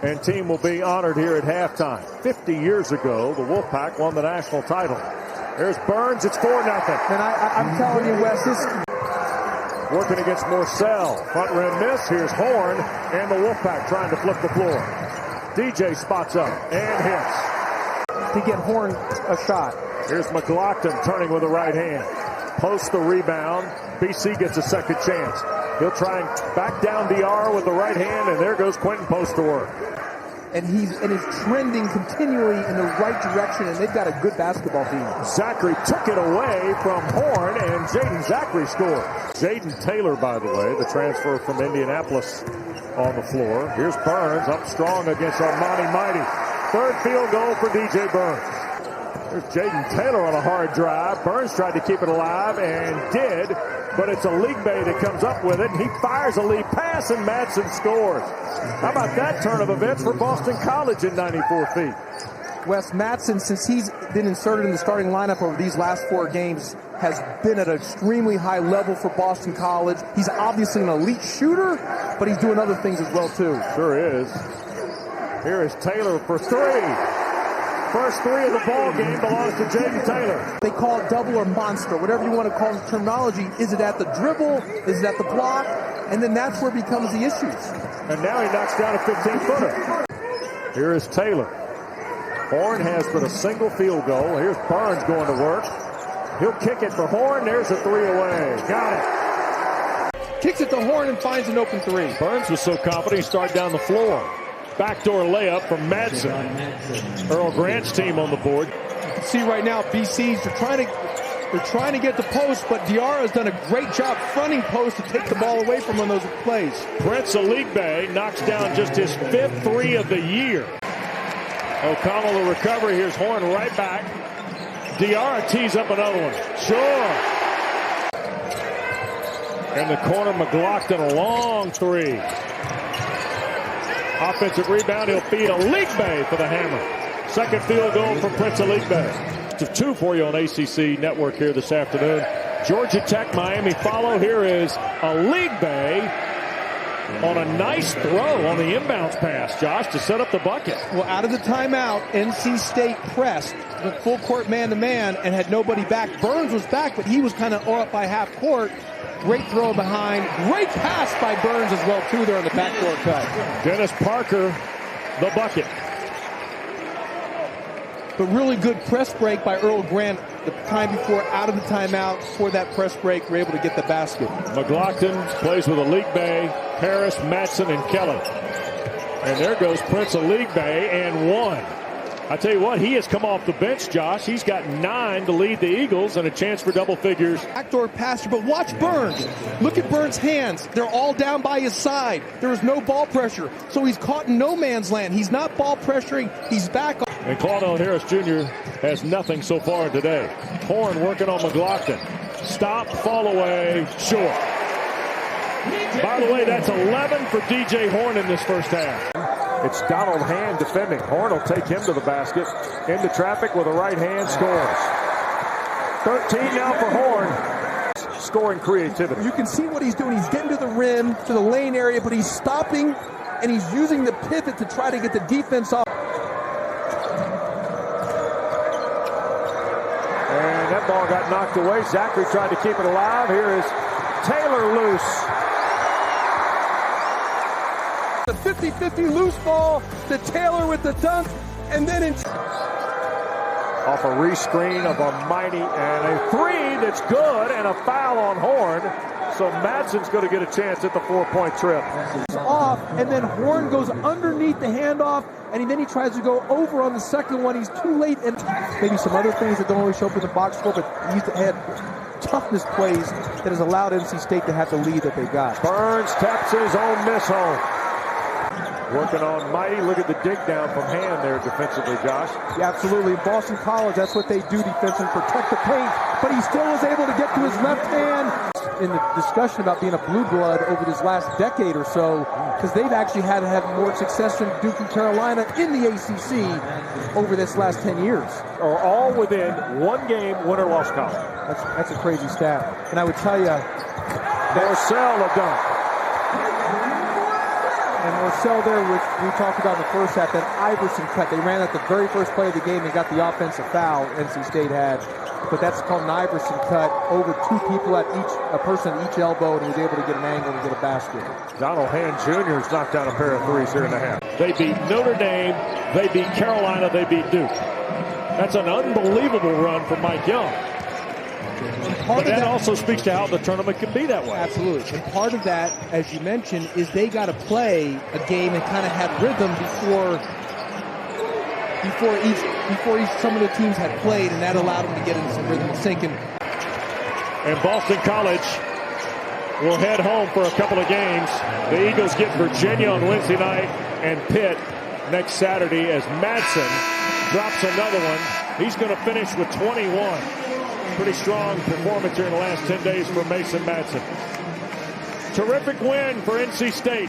and team will be honored here at halftime. 50 years ago, the Wolfpack won the national title. There's Burns. It's 4-0. And I'm telling you, Wes, this... Working against Morsell. Front rim miss. Here's Horne and the Wolfpack trying to flip the floor. DJ spots up and hits. To get Horne a shot. Here's McLaughlin turning with the right hand. Posts the rebound. BC gets a second chance. He'll try and back down DR with the right hand, and there goes Quentin Post to work. And he's trending continually in the right direction, and they've got a good basketball team. Zachary took it away from Horne, and Jayden Zachary scored. Jayden Taylor, by the way, the transfer from Indianapolis on the floor. Here's Burns up strong against Armani Mighty. Third field goal for DJ Burns. There's Jayden Taylor on a hard drive. Burns tried to keep it alive and did, but it's a league bay that comes up with it, and he fires a lead pass, and Madsen scores. How about that turn of events for Boston College in 94 feet? Wes, Madsen, since he's been inserted in the starting lineup over these last 4 games, has been at an extremely high level for Boston College. He's obviously an elite shooter, but he's doing other things as well, too. Sure is. Here is Taylor for 3. First 3 of the ball game belongs to Jayden Taylor. They call it double or monster, whatever you want to call the terminology. Is it at the dribble? Is it at the block? And then that's where it becomes the issues. And now he knocks down a 15-footer. Here is Taylor. Horne has but a single field goal. Here's Burns going to work. He'll kick it for Horne. There's a 3 away. Got it. Kicks it to Horne and finds an open 3. Burns was so confident he started down the floor. Backdoor layup from Madsen. Earl Grant's team on the board. You can see right now, BC's they're trying to get the post, but Diarra has done a great job fronting post to take the ball away from one of those plays. Prince Aligbe knocks down just his 5th 3 of the year. O'Connell the recovery. Here's Horne right back. Diarra tees up another one. Sure. In the corner, McLaughlin, a long 3. Offensive rebound, he'll feed Aligbe for the hammer. Second field goal from Prince Aligbe. It's 2 for you on ACC Network here this afternoon. Georgia Tech, Miami follow. Here is Aligbe on a nice throw on the inbounds pass, Josh, to set up the bucket. Well, out of the timeout, NC State pressed the full court man-to-man and had nobody back. Burns was back, but he was kind of up by half court. Great throw behind. Great pass by Burns as well, too, there on the backdoor cut. Dennis Parker, the bucket. But really good press break by Earl Grant the time before, out of the timeout. For that press break, we're able to get the basket. McLaughlin plays with Aligbe, Harris, Madsen, and Kelly. And there goes Prince Aligbe and 1. I tell you what, he has come off the bench, Josh. He's got 9 to lead the Eagles and a chance for double figures. Backdoor passer, but watch Burns. Look at Burns' hands. They're all down by his side. There is no ball pressure. So he's caught in no man's land. He's not ball pressuring. He's back. And Claudel Harris Jr. has nothing so far today. Horne working on McLaughlin. Stop, fall away, short. By the way, that's 11 for DJ Horne in this first half. It's Donald Hand defending. Horne will take him to the basket. Into traffic with a right hand, scores. 13 now for Horne. Scoring creativity. You can see what he's doing. He's getting to the rim, to the lane area, but he's stopping, and he's using the pivot to try to get the defense off. And that ball got knocked away. Zachary tried to keep it alive. Here is Taylor loose. The 50-50 loose ball to Taylor with the dunk, and then off a rescreen of a Mighty, and a 3 that's good, and a foul on Horne. So Madsen's going to get a chance at the 4-point trip. Off, and then Horne goes underneath the handoff, and then he tries to go over on the second one. He's too late, and maybe some other things that don't always show up in the box score, but he's had toughness plays that has allowed NC State to have the lead that they got. Burns taps his own miss home. Working on Mighty. Look at the dig down from Hand there defensively, Josh. Yeah, absolutely. Boston College, that's what they do defensively, protect the paint. But he still was able to get to his left hand. In the discussion about being a blue blood over this last decade or so, because they've actually had more success than Duke and Carolina in the ACC over this last 10 years. Are all within 1 game win-or-loss column. That's a crazy stat. And I would tell you, Morsell a dunk. And Morsell there, which we talked about in the first half, that Iverson cut. They ran at the very first play of the game and got the offensive foul NC State had. But that's called an Iverson cut, over two people at a person at each elbow, and he was able to get an angle and get a basket. Donald Hand Jr. has knocked down a pair of threes here in the half. They beat Notre Dame, they beat Carolina, they beat Duke. That's an unbelievable run from Mike Young. But that also speaks to how the tournament can be that way. Absolutely. And part of that, as you mentioned, is they got to play a game and kind of have rhythm before some of the teams had played, and that allowed them to get into some rhythm and sync. And Boston College will head home for a couple of games. The Eagles get Virginia on Wednesday night and Pitt next Saturday as Madsen drops another one. He's going to finish with 21. Pretty strong performance here in the last 10 days for Mason Madsen. Terrific win for NC State.